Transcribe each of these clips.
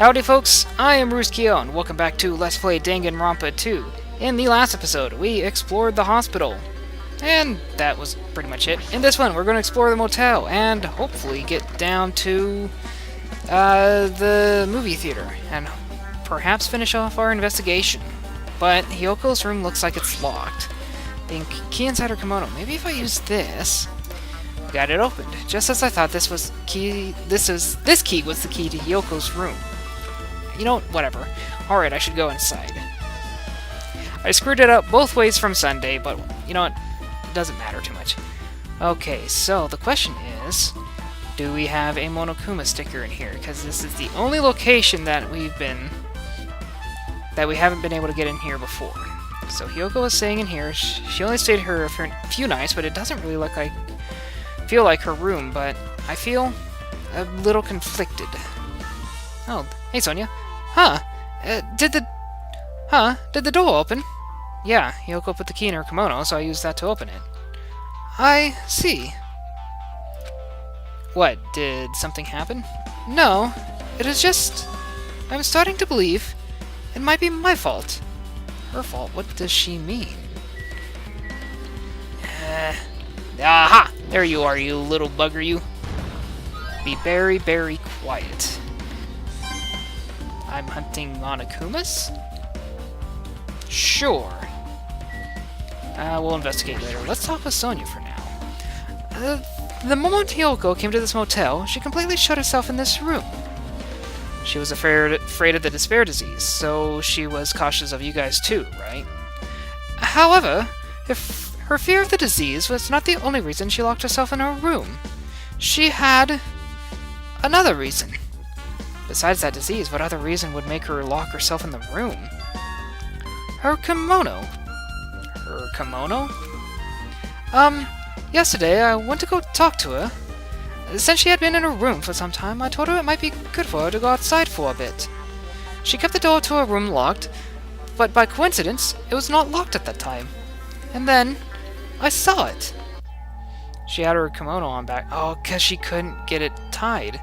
Howdy folks, I am Ruzkiel, and welcome back to Let's Play Danganronpa 2. In the last episode, we explored the hospital, and that was pretty much it. In this one, we're going to explore the motel, and hopefully get down to the movie theater, and perhaps finish off our investigation. But Hyoko's room looks like it's locked. The key inside her kimono. Maybe if I use this... Got it opened, just as I thought this key was the key to Hyoko's room. You know, whatever. Alright, I should go inside. I screwed it up both ways from Sunday, but you know what? It doesn't matter too much. Okay, so the question is, do we have a Monokuma sticker in here? Because this is the only location that we haven't been able to get in here before. So Hyoko was staying in here. She only stayed here for a few nights, but it doesn't really feel like her room, but I feel a little conflicted. Oh, hey Sonia. Huh? Did the door open? Yeah, Hyoko put the key in her kimono, so I used that to open it. I see. What, did something happen? No, it is just... I'm starting to believe it might be my fault. Her fault? What does she mean? Aha! There you are, you little bugger, you. Be very, very quiet. I'm hunting Monokumas? Sure. We'll investigate later. Let's talk with Sonia for now. The moment Hyoko came to this motel, she completely shut herself in this room. She was afraid of the despair disease, so she was cautious of you guys too, right? However, if her fear of the disease was not the only reason she locked herself in her room. She had another reason. Besides that disease, what other reason would make her lock herself in the room? Her kimono. Her kimono? Yesterday I went to go talk to her. Since she had been in her room for some time, I told her it might be good for her to go outside for a bit. She kept the door to her room locked, but by coincidence, it was not locked at that time. And then, I saw it. She had her kimono on back. Oh, 'cause she couldn't get it tied.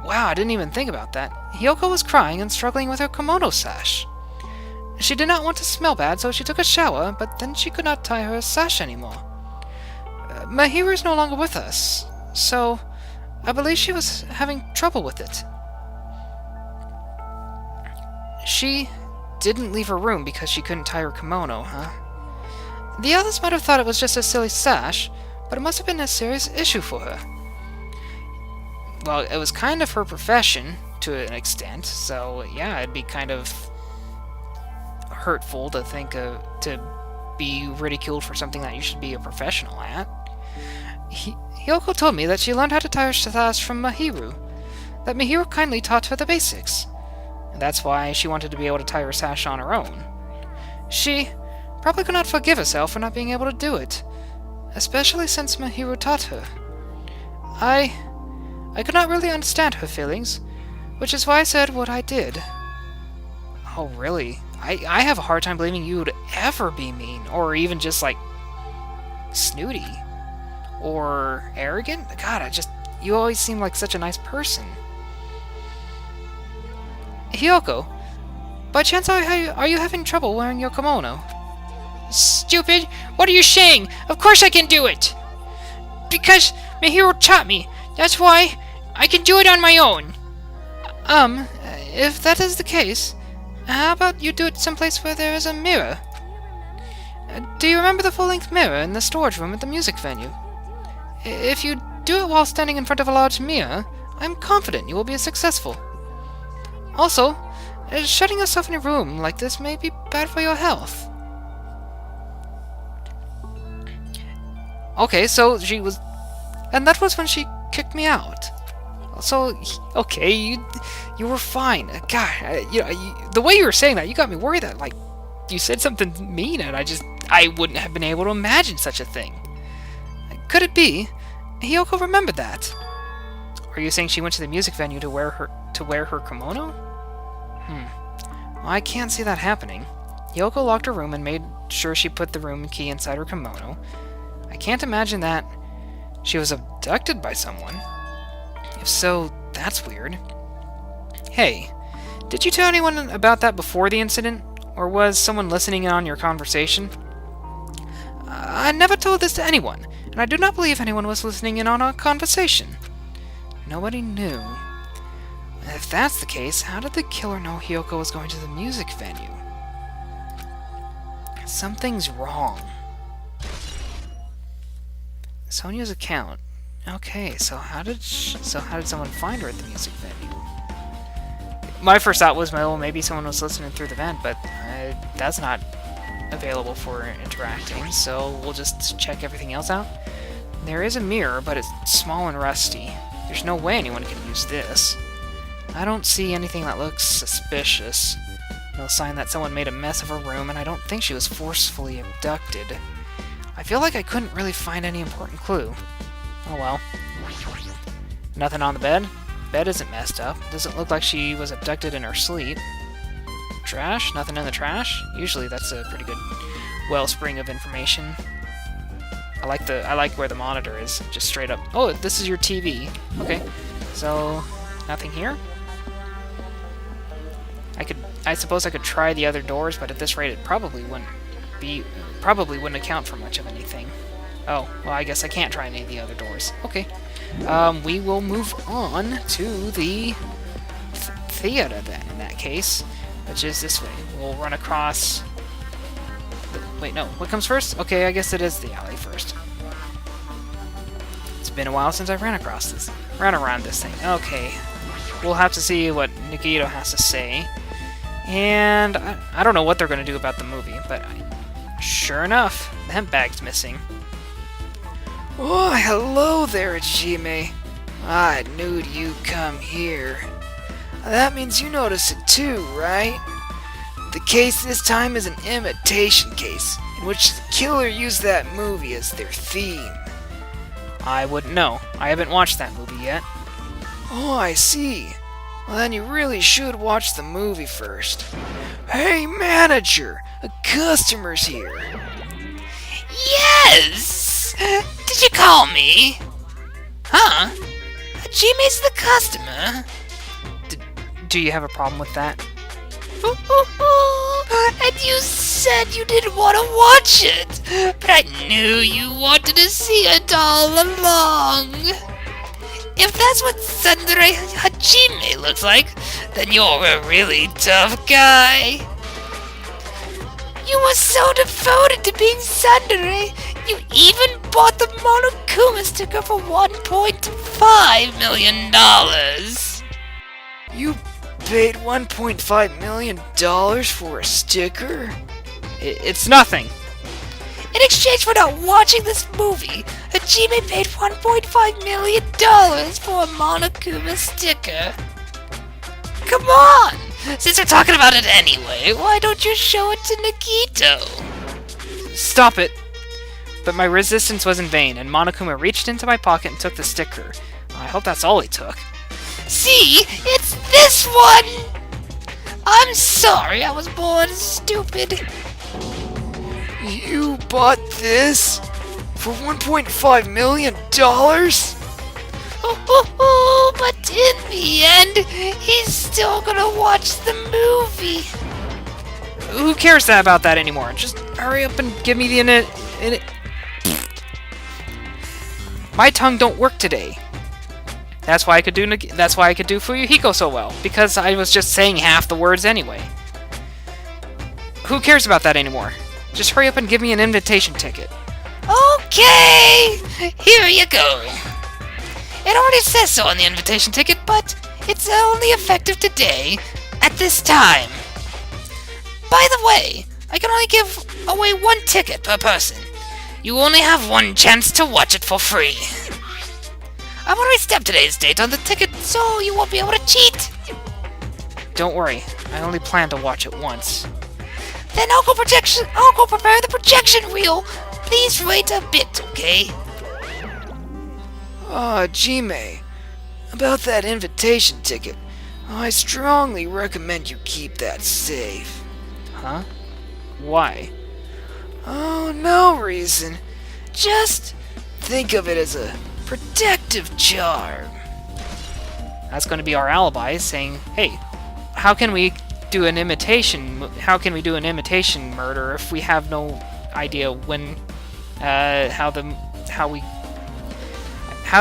Wow, I didn't even think about that. Hyoko was crying and struggling with her kimono sash. She did not want to smell bad, so she took a shower, but then she could not tie her sash anymore. Mahiru is no longer with us, so I believe she was having trouble with it. She didn't leave her room because she couldn't tie her kimono, huh? The others might have thought it was just a silly sash, but it must have been a serious issue for her. Well, it was kind of her profession, to an extent, so yeah, it'd be kind of hurtful to think to be ridiculed for something that you should be a professional at. Hyoko told me that she learned how to tie her sash from Mahiru, that Mahiru kindly taught her the basics, and that's why she wanted to be able to tie her sash on her own. She probably could not forgive herself for not being able to do it, especially since Mahiru taught her. I could not really understand her feelings, which is why I said what I did. Oh, really? I have a hard time believing you would ever be mean, or even just, like, snooty, or arrogant. God, you always seem like such a nice person. Hyoko, by chance are you having trouble wearing your kimono? Stupid! What are you saying? Of course I can do it! Because Mahiru taught me. That's why I can do it on my own. If that is the case, how about you do it someplace where there is a mirror? Do you remember the full-length mirror in the storage room at the music venue? If you do it while standing in front of a large mirror, I'm confident you will be successful. Also, shutting yourself in a room like this may be bad for your health. Okay, so she was... And that was when she kicked me out. So, okay, you were fine. God, the way you were saying that, you got me worried that, like, you said something mean, and I wouldn't have been able to imagine such a thing. Could it be Hyoko remembered that? Are you saying she went to the music venue to wear her kimono? Well, I can't see that happening. Hyoko locked her room and made sure she put the room key inside her kimono. I can't imagine that she was abducted by someone. If so, that's weird. Hey, did you tell anyone about that before the incident? Or was someone listening in on your conversation? I never told this to anyone, and I do not believe anyone was listening in on our conversation. Nobody knew. If that's the case, how did the killer know Hyoko was going to the music venue? Something's wrong. Sonia's account. Okay, so how did someone find her at the music venue? My first thought was, well, maybe someone was listening through the vent, but that's not available for interacting, so we'll just check everything else out. There is a mirror, but it's small and rusty. There's no way anyone can use this. I don't see anything that looks suspicious. No sign that someone made a mess of her room, and I don't think she was forcefully abducted. I feel like I couldn't really find any important clue. Oh well. Nothing on the bed? Bed isn't messed up. Doesn't look like she was abducted in her sleep. Trash? Nothing in the trash? Usually that's a pretty good wellspring of information. I like where the monitor is, just straight up. Oh, this is your TV. Okay. So, nothing here? I suppose I could try the other doors, but at this rate it probably wouldn't account for much of anything. Oh, well, I guess I can't try any of the other doors. Okay. We will move on to the theater then, in that case, which is this way. We'll run across... Wait, no. What comes first? Okay, I guess it is the alley first. It's been a while since I ran around this thing. Okay. We'll have to see what Nagito has to say. And I don't know what they're going to do about the movie, but sure enough, the hemp bag's missing. Oh, hello there, Hajime. I knew you'd come here. That means you noticed it too, right? The case this time is an imitation case, in which the killer used that movie as their theme. I wouldn't know. I haven't watched that movie yet. Oh, I see. Well, then you really should watch the movie first. Hey, manager! A customer's here. Yes! Did you call me? Huh? Hajime's the customer. Do you have a problem with that? And you said you didn't want to watch it, but I knew you wanted to see it all along. If that's what Tsundere Hajime looks like, then you're a really tough guy. You were so devoted to being Tsundere, you even bought the Monokuma sticker for $1.5 million. You paid $1.5 million for a sticker? It's nothing. In exchange for not watching this movie, Hajime paid $1.5 million for a Monokuma sticker. Come on! Since we're talking about it anyway, why don't you show it to Nagito? Stop it! But my resistance was in vain, and Monokuma reached into my pocket and took the sticker. I hope that's all he took. See? It's this one! I'm sorry I was born stupid. You bought this? For $1.5 million? But in the end, he's still gonna watch the movie. Who cares about that anymore? Just hurry up and give me the My tongue don't work today. That's why I could do Fuyuhiko so well, because I was just saying half the words anyway. Who cares about that anymore? Just hurry up and give me an invitation ticket. Okay, here you go. It already says so on the invitation ticket, but it's only effective today, at this time. By the way, I can only give away one ticket per person. You only have one chance to watch it for free. I've already stamped today's date on the ticket, so you won't be able to cheat. Don't worry, I only plan to watch it once. Then I'll go prepare the projection wheel. Please wait a bit, okay? Jime, about that invitation ticket, I strongly recommend you keep that safe. Huh? Why? Oh, no reason. Just think of it as a protective charm. That's going to be our alibi, saying, "Hey, how can we do an imitation? How can we do an imitation murder if we have no idea when, how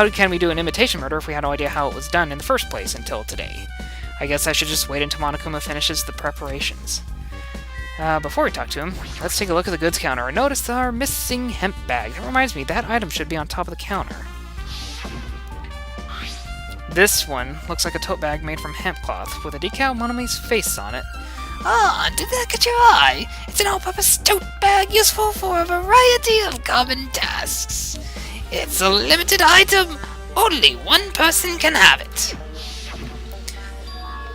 can we do an imitation murder if we had no idea how it was done in the first place until today? I guess I should just wait until Monokuma finishes the preparations." Before we talk to him, let's take a look at the goods counter and notice our missing hemp bag. That reminds me, that item should be on top of the counter. This one looks like a tote bag made from hemp cloth with a decal Monomi's face on it. Ah, did that catch your eye? It's an all-purpose tote bag useful for a variety of common tasks. It's a limited item. Only one person can have it.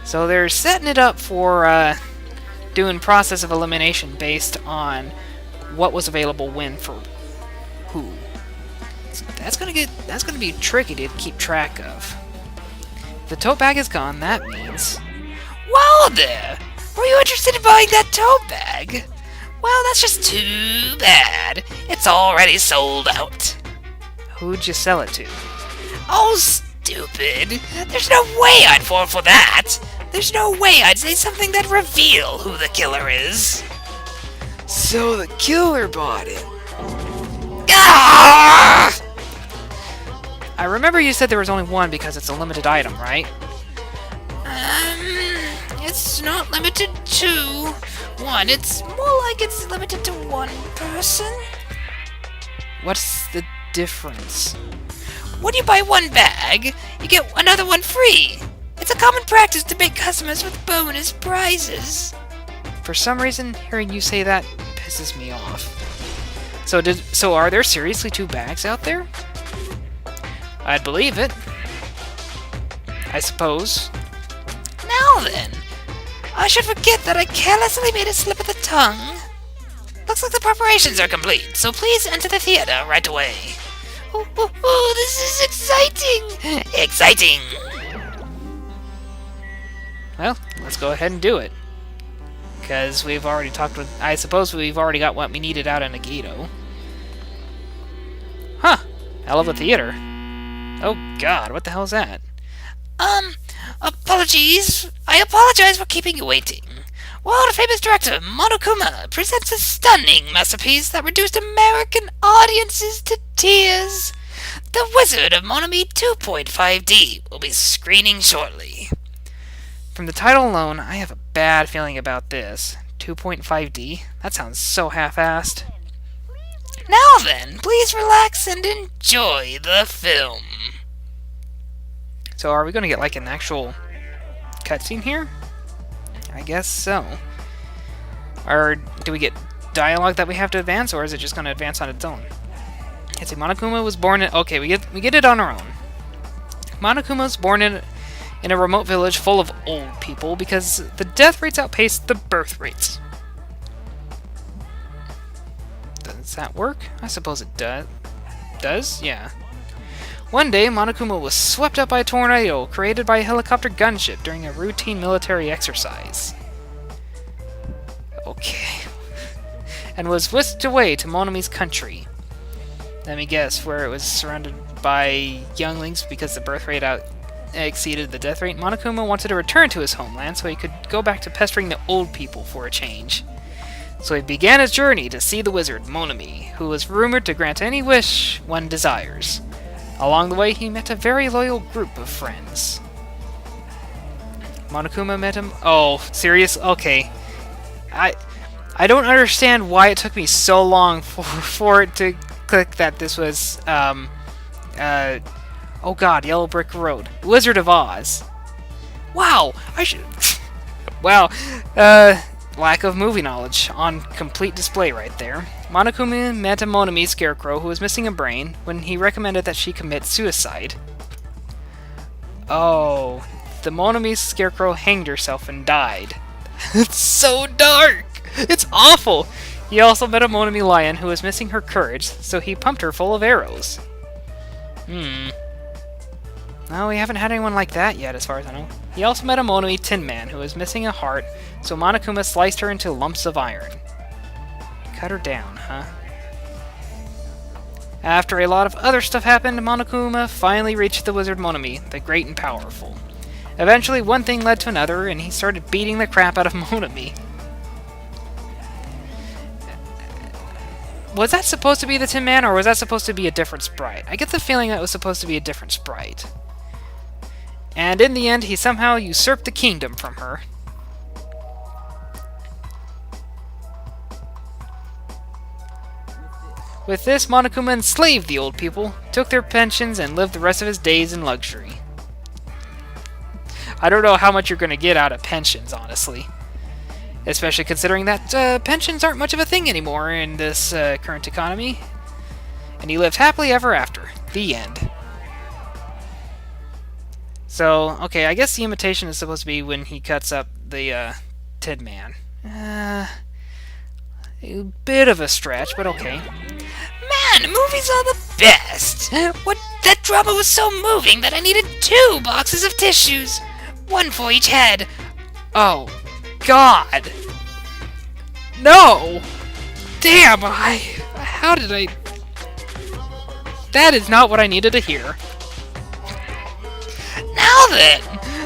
So they're setting it up for doing process of elimination based on what was available when for who. That's gonna be tricky to keep track of. If the tote bag is gone, that means... Wow there! Were you interested in buying that tote bag? Well, that's just too bad. It's already sold out. Who'd you sell it to? Oh, stupid. There's no way I'd fall for that. There's no way I'd say something that'd reveal who the killer is. So the killer bought it. Ah! I remember you said there was only one because it's a limited item, right? It's not limited to one. It's more like it's limited to one person. What's the difference? When you buy one bag, you get another one free. It's a common practice to make customers with bonus prizes. For some reason, hearing you say that pisses me off. So are there seriously two bags out there? I'd believe it. I suppose. Now then, I should forget that I carelessly made a slip of the tongue. Looks like the preparations are complete, so please enter the theater right away. Oh, this is exciting! Exciting! Well, let's go ahead and do it. Because we've already talked with... I suppose we've already got what we needed out of Nagito. Huh. Hell of a theater. Oh god, what the hell is that? Apologies. I apologize for keeping you waiting. World-famous director Monokuma presents a stunning masterpiece that reduced American audiences to tears. The Wizard of Monomi 2.5D will be screening shortly. From the title alone, I have a bad feeling about this. 2.5D? That sounds so half-assed. Now then, please relax and enjoy the film. So are we going to get like an actual cutscene here? I guess so. Or do we get dialogue that we have to advance, or is it just going to advance on its own? Let's see, Monokuma was born in... Okay, we get it on our own. Monokuma was born in a remote village full of old people because the death rates outpaced the birth rates. Does that work? I suppose it does. Does? Yeah. One day, Monokuma was swept up by a tornado created by a helicopter gunship during a routine military exercise. Okay. And was whisked away to Monomi's country. Let me guess, where it was surrounded by younglings because the birth rate exceeded the death rate. Monokuma wanted to return to his homeland so he could go back to pestering the old people for a change. So he began his journey to see the wizard, Monomi, who was rumored to grant any wish one desires. Along the way, he met a very loyal group of friends. Monokuma met him... Oh, serious? Okay. I don't understand why it took me so long for it to click that this was, oh god, Yellow Brick Road. Wizard of Oz. Wow, I should... Wow, lack of movie knowledge on complete display right there. Monokuma met a Monomi scarecrow who was missing a brain when he recommended that she commit suicide. Oh, the Monomi scarecrow hanged herself and died. It's so dark! It's awful! He also met a Monomi lion who was missing her courage, so he pumped her full of arrows. No, we haven't had anyone like that yet, as far as I know. He also met a Monomi Tin Man who was missing a heart, so Monokuma sliced her into lumps of iron. Cut her down, huh? After a lot of other stuff happened, Monokuma finally reached the wizard Monomi, the great and powerful. Eventually, one thing led to another, and he started beating the crap out of Monami. Was that supposed to be the Tin Man, or was that supposed to be a different sprite? I get the feeling that was supposed to be a different sprite. And in the end, he somehow usurped the kingdom from her. With this, Monokuma enslaved the old people, took their pensions, and lived the rest of his days in luxury. I don't know how much you're going to get out of pensions, honestly. Especially considering that pensions aren't much of a thing anymore in this current economy. And he lived happily ever after. The end. So, okay, I guess the imitation is supposed to be when he cuts up the Tin Man. A bit of a stretch, but okay. Man, movies are the best! That drama was so moving that I needed 2 boxes of tissues. 1 for each head. Oh, God! No! Damn, how did I... That is not what I needed to hear. Now then,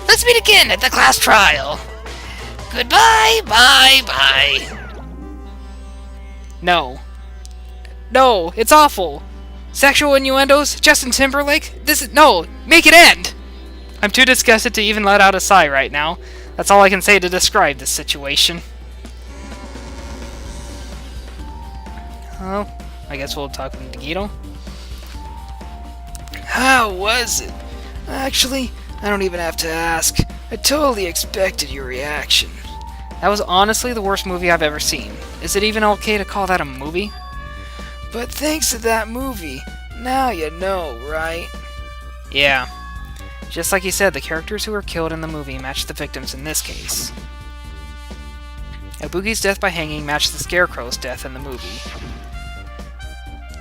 let's meet again at the class trial. Goodbye, bye, bye. No. No, it's awful. Sexual innuendos? Justin Timberlake? This is... No! Make it end! I'm too disgusted to even let out a sigh right now. That's all I can say to describe this situation. Well, I guess we'll talk with Nagito. How was it? Actually, I don't even have to ask. I totally expected your reaction. That was honestly the worst movie I've ever seen. Is it even okay to call that a movie? But thanks to that movie, now you know, right? Yeah. Just like you said, the characters who were killed in the movie matched the victims in this case. Ibuki's death by hanging matched the Scarecrow's death in the movie.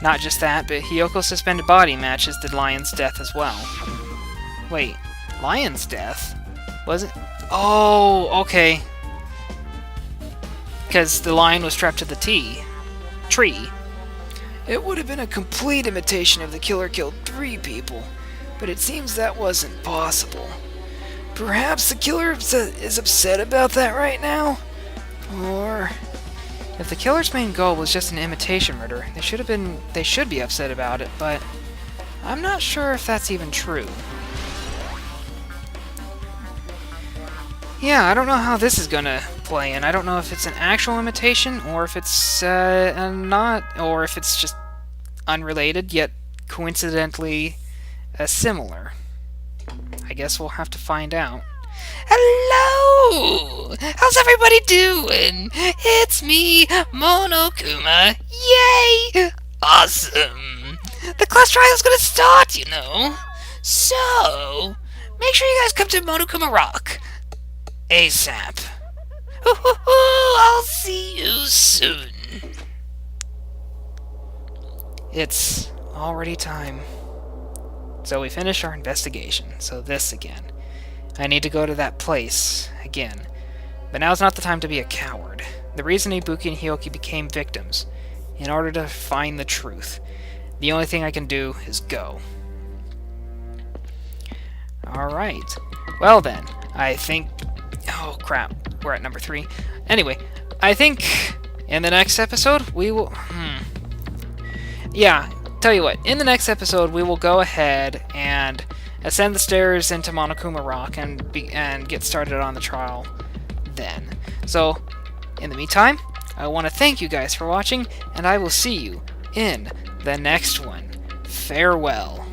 Not just that, but Hiyoko's suspended body matches the Lion's death as well. Wait, Lion's death? Was it? Oh, okay. Because the lion was strapped to the tree. It would have been a complete imitation if the killer killed 3 people, but it seems that wasn't possible. Perhaps the killer is upset about that right now? Or... If the killer's main goal was just an imitation murder, they should be upset about it, but I'm not sure if that's even true. Yeah, I don't know how this is gonna play, and I don't know if it's an actual imitation, or if it's not, or if it's just unrelated, yet coincidentally similar. I guess we'll have to find out. Hello! How's everybody doing? It's me, Monokuma. Yay! Awesome! The class trial's gonna start, you know. So, make sure you guys come to Monokuma Rock. ASAP. I'll see you soon. It's already time. So we finished our investigation, so this again. I need to go to that place again. But now's not the time to be a coward. The reason Ibuki and Hyoki became victims, in order to find the truth. The only thing I can do is go. Alright. Well then, I think... Oh crap, we're at number 3. Anyway, I think in the next episode we will... Yeah, tell you what, in the next episode we will go ahead and ascend the stairs into Monokuma Rock and get started on the trial then. So, in the meantime, I want to thank you guys for watching, and I will see you in the next one. Farewell.